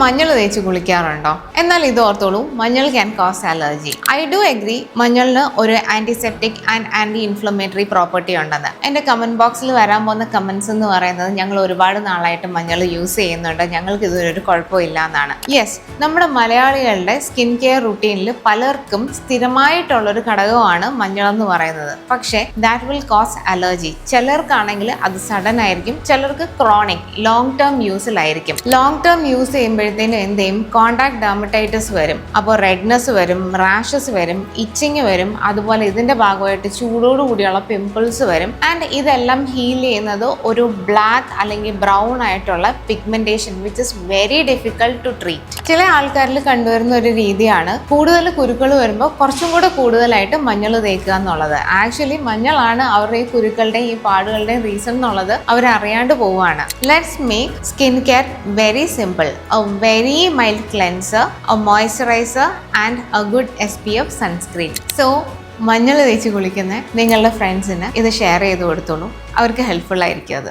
മഞ്ഞൾ തേച്ച് കുളിക്കാറുണ്ടോ? എന്നാൽ ഇത് ഓർത്തോളൂ, മഞ്ഞൾ can cause allergy. I do agree മഞ്ഞളിന് ഒരു antiseptic and anti inflammatory property ഉണ്ടെന്ന്. എൻ്റെ കമന്റ് ബോക്സിൽ വരാൻ പോകുന്ന കമന്റ്സ് എന്ന് പറയുന്നത് ഞങ്ങൾ ഒരുപാട് നാളായിട്ട് മഞ്ഞൾ യൂസ് ചെയ്യുന്നുണ്ട്, ഞങ്ങൾക്ക് ഇതൊരു കുഴപ്പമില്ല എന്നാണ്. യെസ്, നമ്മുടെ മലയാളികളുടെ സ്കിൻ കെയർ റുട്ടീനിൽ പലർക്കും സ്ഥിരമായിട്ടുള്ളൊരു ഘടകമാണ് മഞ്ഞൾ എന്ന് പറയുന്നത്. പക്ഷേ ദാറ്റ് വിൽ കോസ് അലർജി. ചിലർക്കാണെങ്കിൽ അത് സഡൻ ആയിരിക്കും, ചിലർക്ക് ക്രോണിക് ലോങ് ടേം യൂസിലായിരിക്കും. ലോങ് ടേം യൂസ് ചെയ്യുമ്പോഴത്തേനും എന്ത് ചെയ്യും? കോണ്ടാക്ട് ഡെർമറ്റൈറ്റിസ് വരും. അപ്പോൾ റെഡ്നെസ് വരും, റാഷസ് വരും, ഇച്ചിങ് വരും. അതുപോലെ ഇതിന്റെ ഭാഗമായിട്ട് ചൂടോട് കൂടിയുള്ള പിമ്പിൾസ് വരും. ആൻഡ് ഇതെല്ലാം ഹീൽ ചെയ്യുന്നത് ഒരു ബ്ലാക്ക് അല്ലെങ്കിൽ ബ്രൗൺ ആയിട്ടുള്ള pigmentation which is very difficult to treat. ചില ആൾക്കാരിൽ കണ്ടുവരുന്ന ഒരു രീതിയാണ് കൂടുതൽ കുരുക്കൾ വരുമ്പോൾ കുറച്ചും കൂടെ കൂടുതലായിട്ട് മഞ്ഞൾ തേക്കുക എന്നുള്ളത്. ആക്ച്വലി മഞ്ഞളാണ് അവരുടെ ഈ കുരുക്കളുടെയും ഈ പാടുകളുടെയും റീസൺ എന്നുള്ളത് അവരറിയാണ്ട് പോവുകയാണ്. Let's make skin care very simple. A very mild cleanser, a moisturizer and a good SPF sunscreen. So മഞ്ഞൾ തേച്ച് കുളിക്കുന്ന നിങ്ങളുടെ ഫ്രണ്ട്സിന് ഇത് ഷെയർ ചെയ്ത് കൊടുത്തോളൂ, അവർക്ക് ഹെൽപ്ഫുൾ ആയിരിക്കും അത്.